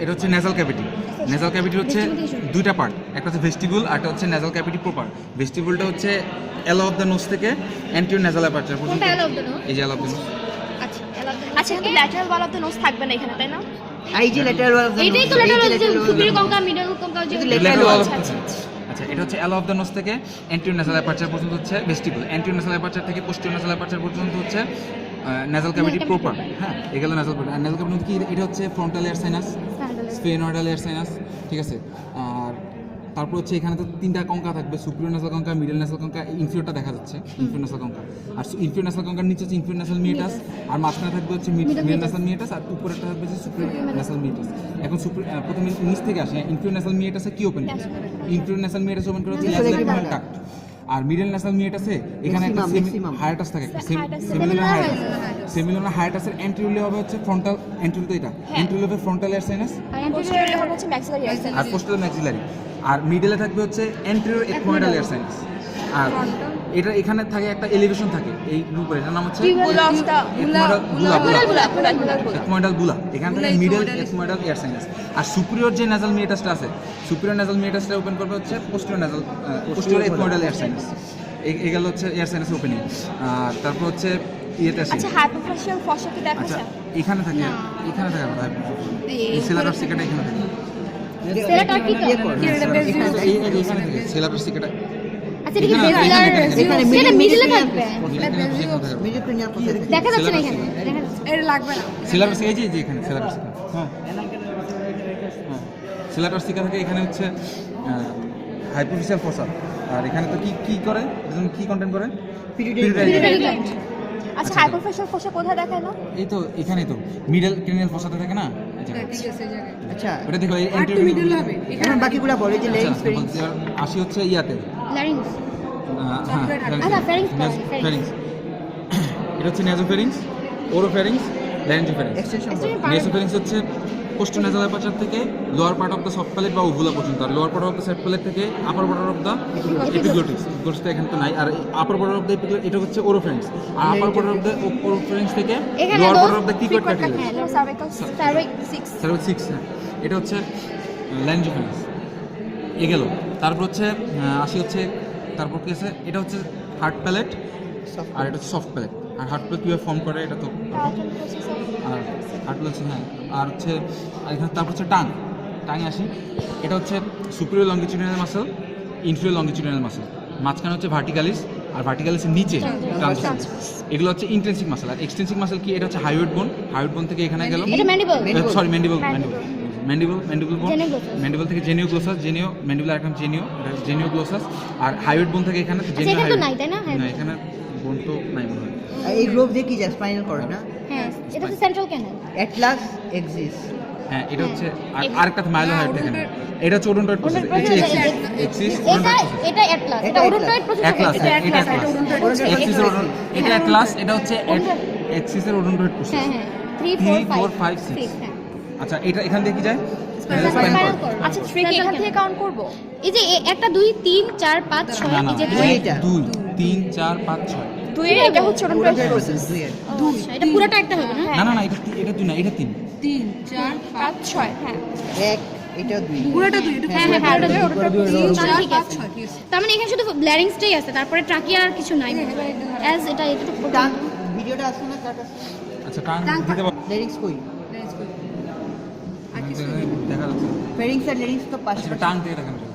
এটা হচ্ছে nasal cavity. Nasal cavity হচ্ছে দুইটা পার্ট, একটা হচ্ছে ভেস্টিবুল আর একটা হচ্ছে নেজাল ক্যাভিটি প্রপার। ভেস্টিবুলটা হচ্ছে এলো অফ দ্য নোজ থেকে অ্যান্টিরিয়র নেজাল অ্যাপারচার পর্যন্ত। এই যে এলো অফ দ্য নোজ। আচ্ছা কিন্তু lateral wall of the nose থাকবে না এখানে, তাই না? এই যে lateral wall of the nose, এইটাই তো ল্যাটারাল ওয়াল, যে সুপিরিয়র কনকা মিডল কনকা যে ল্যাটারাল ওয়াল। আচ্ছা, এটা হচ্ছে এলো অফ দ্য নোজ থেকে অ্যান্টিরিয়র নেজাল অ্যাপারচার পর্যন্ত হচ্ছে ভেস্টিবুল। অ্যান্টিরিয়র নেজাল অ্যাপারচার থেকে পোস্টিরিয়র নেজাল অ্যাপারচার পর্যন্ত হচ্ছে নেজাল ক্যাভিটি প্রপার। হ্যাঁ, এগুলো নেজাল ক্যাভিটি। আর নেজাল ক্যাভিটি কি, এটা হচ্ছে frontal air sinus, sphenoidal air sinus, ঠিক আছে। আর তারপর হচ্ছে এখানে তো তিনটা কঙ্কা থাকবে, superior nasal concha, middle nasal concha, ইনফিরিয়রটা দেখা যাচ্ছে ইনফিরিয়র নেজাল কঙ্কা। আর ইনফিরিয়র নেজাল কঙ্কার নিচে হচ্ছে ইনফিরিয়র নেজাল মিয়েটাস, আর মাঝখানে থাকবে হচ্ছে মিডল নেজাল মিয়েটাস, আর উপরেরটা থাকবে হচ্ছে সুপিরিয়র নেজাল মিয়েটাস। এখন প্রথমে নিচ থেকে আসে, ইনফিরিয়র নেজাল মিয়েটাসে কি ওপেন করে? ইনফিরিয়র নেজাল মিয়েটাস ওপেন করে হচ্ছে ল্যাক্রিমাল ডাক্ট। আর মিডল নেজাল মিয়েটাসে এখানে একটা হায়াটাস থাকে, সেমিলুনার হায়াটাস। সেমিলুনার হায়াটাসের অ্যান্টেরিয়র হবে হচ্ছে ফ্রন্টাল, অ্যান্টেরিয়র তো এটা অ্যান্টেরিয়র হবে ফ্রন্টাল এয়ার সাইনাস, আর পোস্টেরিয়র হবে হচ্ছে ম্যাক্সিলারি এয়ার সাইনাস, আর পোস্টাল ম্যাক্সিলারি। আর মিডলে থাকবে হচ্ছে অ্যান্টেরিয়র এথময়েডাল এয়ার সাইনাস। আর এটা এখানে থাকে একটা এলিভেশন থাকে এই গ্রুপের, এটার নাম হচ্ছে এথময়েডাল বুলা। এখান থেকে মিডল এথময়েডাল এয়ার সাইনাস। আর সুপিরিয়র যে নেজাল মিয়েটাসটা আছে, সুপিরিয়র নেজাল মিয়েটাসটা ওপেন করবে হচ্ছে পোস্টেরিয়র এথময়েডাল এয়ার সাইনাস। এগুলো হচ্ছে এয়ার সাইনাস ওপেনিং। আর তারপর হচ্ছে ইয়েতে আসে। আচ্ছা, হাইপোফাশিয়াল ফসা কি দেখা আচ্ছা, যায়? এখানে থাকে, এখানে থাকে এই সেলার সিকাটা এখানে থাকে। সেলাটার কি এখানে থাকে সেলার সিকাটা। আচ্ছা, এটা কি ভেসিলার, সেটা মিডলে থাকবে, মিডোক্রিনিয়াল প্রসেস দেখা যাচ্ছে না এখানে, দেখা যাচ্ছে এটা লাগবে না। সেলার সিকা, এই যে এখানে সেলার সিকা। হ্যাঁ, সেলার সিকা থাকে এখানে হচ্ছে হাইপোফিশিয়াল ফসা। আর এখানে তো কি কি করে, এজন্য কি কন্টেন্ট করে? Pituitary gland. আচ্ছা, হাইপোফাশিয়াল ফসা কোথায় দেখায় না? এই তো এখানেই তো মিডল ক্রেনিয়াল ফসাতে থাকে না, এই জায়গায়। আচ্ছা, ওটা দেখো এই অ্যান্টেরিয়র মিডল হবে। এখন বাকিগুলো বলে যে লেন্স ফেরিংস। আসি হচ্ছে ইয়াতে, ল্যারিংস। হ্যাঁ আচ্ছা, ফেরিংস। ফেরিংস। এটা হচ্ছে নেজোফেরিংস, ওরোফেরিংস, ল্যারিঞ্জোফেরিংস। এক্সটেনশন নেজোফেরিংস হচ্ছে পোস্টাল নেজাল অ্যাপারচার থেকে lower part of the soft palate বা ওভুলা পর্যন্ত। আর lower part of the soft palate থেকে upper part of the epiglottis. এপিগ্লোটিসটা এখানে তো নাই। আর upper part of the epiglottis এটা হচ্ছে ওরোফেরিংস। আর upper part of the oropharynx থেকে lower part of the cricoid প্যাটেল, সার্ভিক্স 6, এটা হচ্ছে ল্যারিঞ্জোফেরিংস। এ গেল। তারপর হচ্ছে আসি হচ্ছে, তারপর কি আছে, এটা হচ্ছে হার্ড প্যালেট, আর এটা হচ্ছে সফট প্যালেট। আর হার্ড প্যালেট কীভাবে ফর্ম করে এটা তো, আর হার্ড প্যালেট, হ্যাঁ। আর হচ্ছে এখানে তারপর হচ্ছে টাঙে আসি। এটা হচ্ছে superior longitudinal muscle, inferior longitudinal muscle. মাঝখানে হচ্ছে ভার্টিকালিস, আর ভার্টিকালিসের নিচে ট্রান্সভার্স। এগুলো হচ্ছে ইন্টেনসিক মাসল। আর এক্সটেনসিক মাসল কি, এটা হচ্ছে হাইওয়েড বোন। হাইওয়েড বোন থেকে এখানে গেল, সরি ম্যান্ডিবল থেকে জেনিওগ্লোসাস, ম্যান্ডিবুলার একদম জেনিওগ্লোসাস। আর হাইওয়েড বোন থেকে এখানে না, এখানে বোন তো নাই মনে হয়। এই গ্রুপ দিয়ে কি যায়? স্পাইনাল কর্ড না? হ্যাঁ, এটা তো সেন্ট্রাল ক্যানাল। Atlas axis. হ্যাঁ, এটা হচ্ছে আরেকটা মাইলোহাইড এখানে। এটা হচ্ছে ওডোনটয়েড প্রসেস, এক্সিস এটা অ্যাটলাস, এটা ওডোনটয়েড প্রসেস। অ্যাটলাস, এটা এক্সিসের এটা অ্যাটলাস, এটা হচ্ছে এক্সিসের ওডোনটয়েড প্রসেস। হ্যাঁ, 3 4 5 6। আচ্ছা, এটা এখান থেকে কি যায়? আচ্ছা, 3 কি এখান থেকে কাউন্ট করব? এই যে 1 2 3 4 5 6, এই যে 2 3 4 5 6, 2 এর এটা হচ্ছে ওডোনটয়েড প্রসেস। 2 এটা পুরোটা একটা হবে না? না, এটা 2 না, এটা 3 4 5 6। হ্যাঁ, 1 এটা 2 পুরোটা 2। হ্যাঁ, ওডোনটয়েড ঠিক আছে। তার মানে এখানে শুধু ল্যারিংসটাই আছে, তারপরে ট্রাকিয়া আর কিছু নাই। অ্যাজ এটা এতটুকু ভিডিওটা আছে না কার কাছে? আচ্ছা, টাং দিতে পারো? লেরিংস কই? দেখা যাচ্ছে ফেরিংস আর লেরিংস তো পাশে। টাং থেকে দেখা যাচ্ছে।